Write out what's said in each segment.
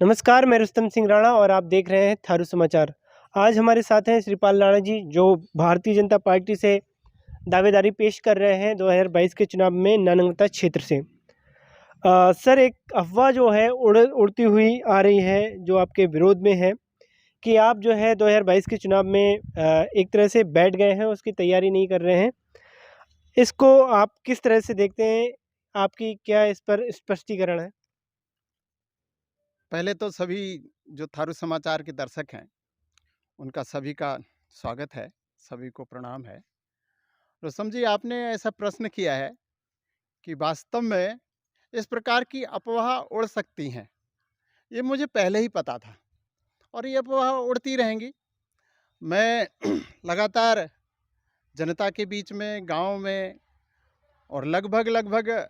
नमस्कार, मैं रुस्तम सिंह राणा और आप देख रहे हैं थारू समाचार। आज हमारे साथ हैं श्रीपाल राणा जी, जो भारतीय जनता पार्टी से दावेदारी पेश कर रहे हैं 2022 के चुनाव में नानंगता क्षेत्र से। सर, एक अफ़वाह जो है उड़ती हुई आ रही है, जो आपके विरोध में है कि आप जो है 2022 के चुनाव में एक तरह से बैठ गए हैं, उसकी तैयारी नहीं कर रहे हैं। इसको आप किस तरह से देखते हैं? आपकी क्या इस पर स्पष्टीकरण है? पहले तो सभी जो थारू समाचार के दर्शक हैं, उनका सभी का स्वागत है, सभी को प्रणाम है। रुस्तम जी, आपने ऐसा प्रश्न किया है कि वास्तव में इस प्रकार की अफ़वाह उड़ सकती हैं, ये मुझे पहले ही पता था और ये अफ़वाह उड़ती रहेंगी। मैं लगातार जनता के बीच में, गाँव में और लगभग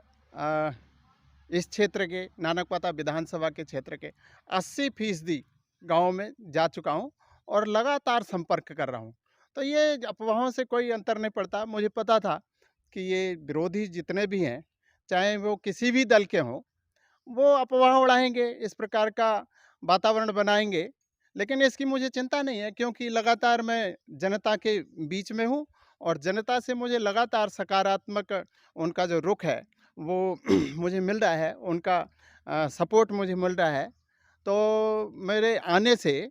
इस क्षेत्र के नानकपाता विधानसभा के क्षेत्र के 80% गाँव में जा चुका हूँ और लगातार संपर्क कर रहा हूँ। तो ये अफ़वाहों से कोई अंतर नहीं पड़ता। मुझे पता था कि ये विरोधी जितने भी हैं, चाहे वो किसी भी दल के हों, वो अफ़वाह उड़ाएँगे, इस प्रकार का वातावरण बनाएँगे। लेकिन इसकी मुझे चिंता नहीं है, क्योंकि लगातार मैं जनता के बीच में हूँ और जनता से मुझे लगातार सकारात्मक उनका जो रुख है, वो मुझे मिल रहा है, उनका सपोर्ट मुझे मिल रहा है। तो मेरे आने से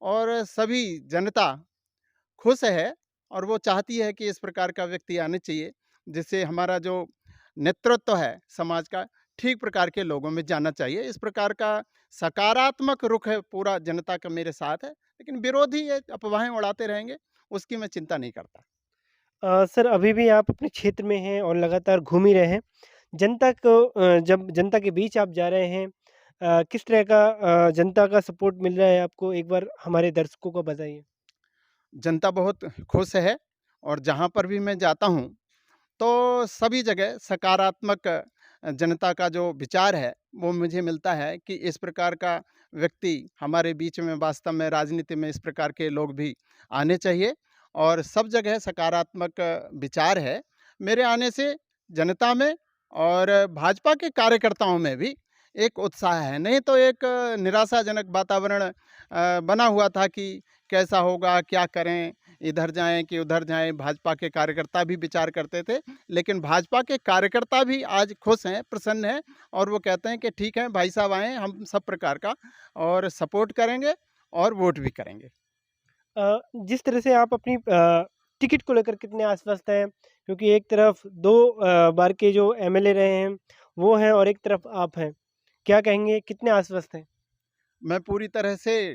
और सभी जनता खुश है और वो चाहती है कि इस प्रकार का व्यक्ति आने चाहिए, जिससे हमारा जो नेतृत्व है समाज का, ठीक प्रकार के लोगों में जाना चाहिए। इस प्रकार का सकारात्मक रुख है, पूरा जनता का मेरे साथ है। लेकिन विरोधी ये अफ़वाहें उड़ाते रहेंगे, उसकी मैं चिंता नहीं करता। सर, अभी भी आप अपने क्षेत्र में हैं और लगातार घूम ही रहे हैं। जब जनता के बीच आप जा रहे हैं, किस तरह का जनता का सपोर्ट मिल रहा है आपको? एक बार हमारे दर्शकों को बताइए। जनता बहुत खुश है और जहाँ पर भी मैं जाता हूँ, तो सभी जगह सकारात्मक जनता का जो विचार है, वो मुझे मिलता है कि इस प्रकार का व्यक्ति हमारे बीच में, वास्तव में राजनीति में इस प्रकार के लोग भी आने चाहिए और सब जगह सकारात्मक विचार है। मेरे आने से जनता में और भाजपा के कार्यकर्ताओं में भी एक उत्साह है, नहीं तो एक निराशाजनक वातावरण बना हुआ था कि कैसा होगा, क्या करें, इधर जाएँ कि उधर जाएँ। भाजपा के कार्यकर्ता भी विचार करते थे, लेकिन भाजपा के कार्यकर्ता भी आज खुश हैं, प्रसन्न हैं और वो कहते हैं कि ठीक है भाई साहब आएँ, हम सब प्रकार का और सपोर्ट करेंगे और वोट भी करेंगे। जिस तरह से आप अपनी टिकट को लेकर कितने आश्वस्त हैं? क्योंकि एक तरफ 2 बार के जो एमएलए रहे हैं, वो हैं और एक तरफ आप हैं। क्या कहेंगे, कितने आश्वस्त हैं? मैं पूरी तरह से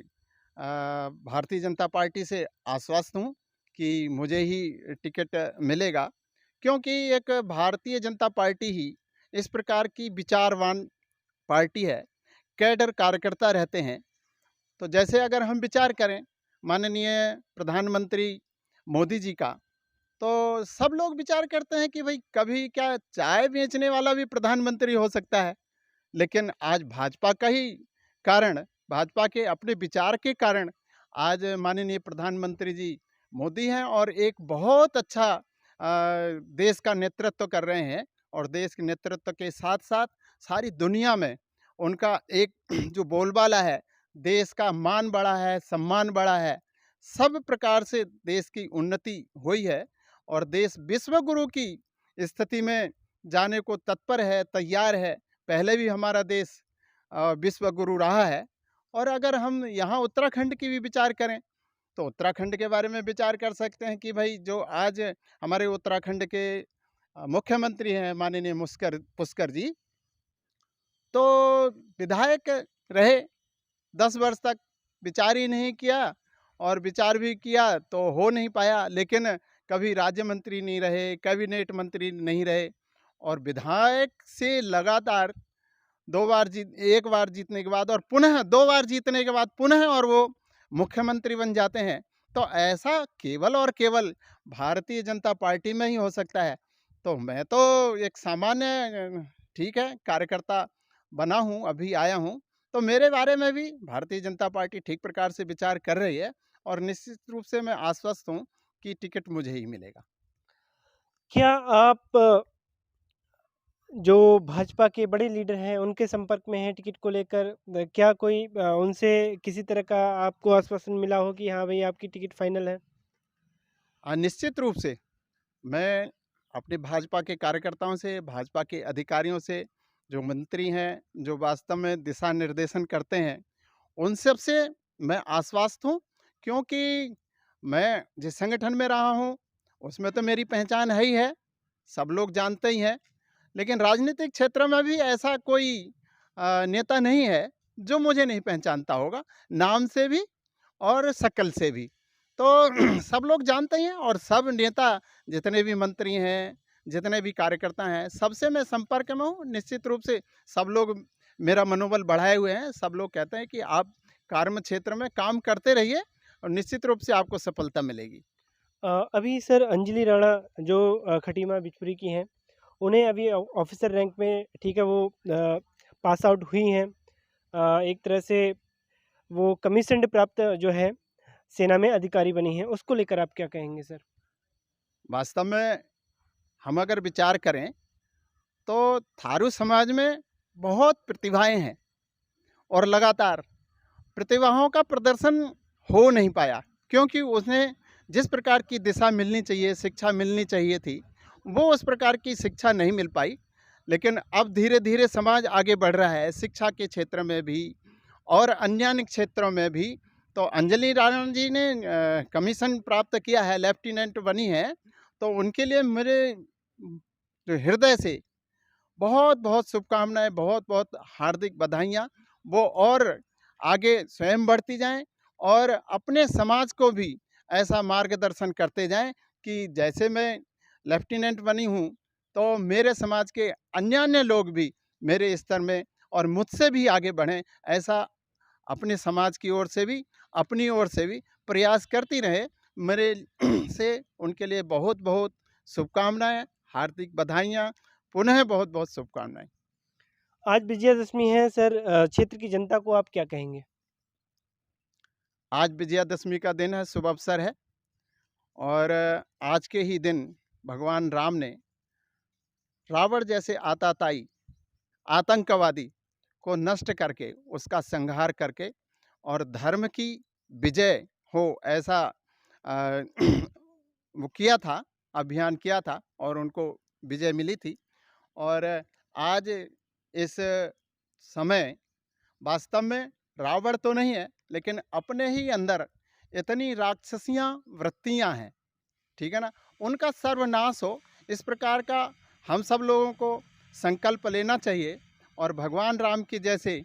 भारतीय जनता पार्टी से आश्वस्त हूँ कि मुझे ही टिकट मिलेगा, क्योंकि एक भारतीय जनता पार्टी ही इस प्रकार की विचारवान पार्टी है। कैडर कार्यकर्ता रहते हैं। तो जैसे अगर हम विचार करें माननीय प्रधानमंत्री मोदी जी का, तो सब लोग विचार करते हैं कि भाई कभी क्या चाय बेचने वाला भी प्रधानमंत्री हो सकता है। लेकिन आज भाजपा का ही कारण, भाजपा के अपने विचार के कारण आज माननीय प्रधानमंत्री जी मोदी हैं और एक बहुत अच्छा देश का नेतृत्व कर रहे हैं और देश के नेतृत्व के साथ-साथ सारी दुनिया में उनका एक जो बोलबाला है, देश का मान बढ़ा है, सम्मान बढ़ा है, सब प्रकार से देश की उन्नति हुई है और देश विश्व गुरु की स्थिति में जाने को तत्पर है, तैयार है। पहले भी हमारा देश विश्व गुरु रहा है और अगर हम यहाँ उत्तराखंड की भी विचार करें, तो उत्तराखंड के बारे में विचार कर सकते हैं कि भाई जो आज हमारे उत्तराखंड के मुख्यमंत्री हैं माननीय मुस्कर पुष्कर जी, तो विधायक रहे 10 वर्ष तक, विचार ही नहीं किया और विचार भी किया तो हो नहीं पाया, लेकिन कभी राज्य मंत्री नहीं रहे, कैबिनेट मंत्री नहीं रहे और विधायक से लगातार 2 बार जीत 1 बार जीतने के बाद और पुनः 2 बार जीतने के बाद पुनः और वो मुख्यमंत्री बन जाते हैं। तो ऐसा केवल और केवल भारतीय जनता पार्टी में ही हो सकता है। तो मैं तो एक सामान्य ठीक है, कार्यकर्ता बना हूँ, अभी आया हूँ। तो मेरे बारे में भी भारतीय जनता पार्टी ठीक प्रकार से विचार कर रही है और निश्चित रूप से मैं आश्वस्त हूँ कि टिकट मुझे ही मिलेगा। क्या आप जो भाजपा के बड़े लीडर हैं, उनके संपर्क में हैं टिकट को लेकर? क्या कोई उनसे किसी तरह का आपको आश्वासन मिला हो कि हाँ, भई आपकी टिकट फाइनल है? निश्चित रूप से मैं अपने भाजपा के कार्यकर्ताओं से, भाजपा के अधिकारियों से, जो मंत्री हैं, जो वास्तव में दिशा निर्देशन करते हैं, उन सब से मैं आश्वस्त हूँ, क्योंकि मैं जिस संगठन में रहा हूँ, उसमें तो मेरी पहचान है ही है, सब लोग जानते ही हैं। लेकिन राजनीतिक क्षेत्र में भी ऐसा कोई नेता नहीं है, जो मुझे नहीं पहचानता होगा, नाम से भी और शक्ल से भी। तो सब लोग जानते ही हैं, और सब नेता, जितने भी मंत्री हैं, जितने भी कार्यकर्ता हैं, सबसे मैं संपर्क में हूँ। निश्चित रूप से सब लोग मेरा मनोबल बढ़ाए हुए हैं। सब लोग कहते हैं कि आप कार्य क्षेत्र में काम करते रहिए और निश्चित रूप से आपको सफलता मिलेगी। अभी सर अंजलि राणा जो खटीमा बिचपुरी की हैं, उन्हें अभी ऑफिसर रैंक में ठीक है वो पास आउट हुई हैं। एक तरह से वो कमीशन्ड प्राप्त जो है सेना में अधिकारी बनी हैं, उसको लेकर आप क्या कहेंगे सर? वास्तव में हम अगर विचार करें, तो थारू समाज में बहुत प्रतिभाएं हैं, और लगातार प्रतिभाओं का प्रदर्शन हो नहीं पाया, क्योंकि उसने जिस प्रकार की दिशा मिलनी चाहिए, शिक्षा मिलनी चाहिए थी, वो उस प्रकार की शिक्षा नहीं मिल पाई। लेकिन अब धीरे धीरे समाज आगे बढ़ रहा है, शिक्षा के क्षेत्र में भी और अन्य क्षेत्रों में भी। तो अंजलि राणा जी ने कमीशन प्राप्त किया है, लेफ्टिनेंट बनी है, तो उनके लिए मेरे जो हृदय से बहुत बहुत शुभकामनाएं, बहुत बहुत हार्दिक बधाइयाँ। वो और आगे स्वयं बढ़ती जाएं, और अपने समाज को भी ऐसा मार्गदर्शन करते जाएं कि जैसे मैं लेफ्टिनेंट बनी हूँ, तो मेरे समाज के अन्य लोग भी मेरे स्तर में और मुझसे भी आगे बढ़ें। ऐसा अपने समाज की ओर से भी, अपनी ओर से भी प्रयास करती रहे। मेरे से उनके लिए बहुत बहुत शुभकामनाएं, हार्दिक बधाइयाँ, पुनः बहुत बहुत शुभकामनाएं। आज विजयादशमी है सर, क्षेत्र की जनता को आप क्या कहेंगे? आज विजयादशमी का दिन है, शुभ अवसर है, और आज के ही दिन भगवान राम ने रावण जैसे आताताई आतंकवादी को नष्ट करके, उसका संहार करके, और धर्म की विजय हो, ऐसा अ, वो किया था, अभियान किया था, और उनको विजय मिली थी। और आज इस समय वास्तव में रावण तो नहीं है, लेकिन अपने ही अंदर इतनी राक्षसियाँ वृत्तियाँ हैं, ठीक है ना, उनका सर्वनाश हो, इस प्रकार का हम सब लोगों को संकल्प लेना चाहिए। और भगवान राम की जैसे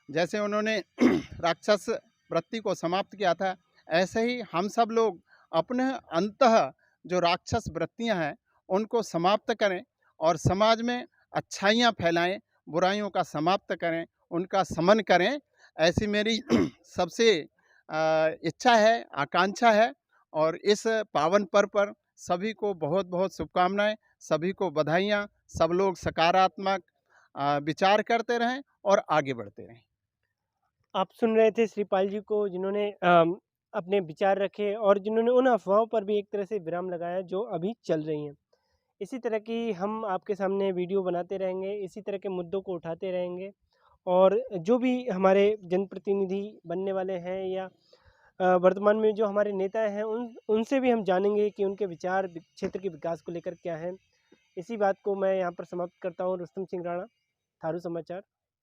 जैसे उन्होंने राक्षस वृत्ति को समाप्त किया था, ऐसे ही हम सब लोग अपने अंतः जो राक्षस वृत्तियां हैं, उनको समाप्त करें, और समाज में अच्छाइयाँ फैलाएं, बुराइयों का समाप्त करें, उनका समन करें। ऐसी मेरी सबसे इच्छा है, आकांक्षा है। और इस पावन पर्व पर सभी को बहुत बहुत शुभकामनाएं, सभी को बधाइयाँ। सब लोग सकारात्मक विचार करते रहें और आगे बढ़ते रहें। आप सुन रहे थे श्रीपाल जी को, जिन्होंने अपने विचार रखे और जिन्होंने उन अफ़वाहों पर भी एक तरह से विराम लगाया जो अभी चल रही हैं। इसी तरह की हम आपके सामने वीडियो बनाते रहेंगे, इसी तरह के मुद्दों को उठाते रहेंगे, और जो भी हमारे जनप्रतिनिधि बनने वाले हैं या वर्तमान में जो हमारे नेता हैं, उनसे भी हम जानेंगे कि उनके विचार क्षेत्र के विकास को लेकर क्या हैं। इसी बात को मैं यहाँ पर समाप्त करता हूँ। रुस्तम सिंह राणा, थारू समाचार।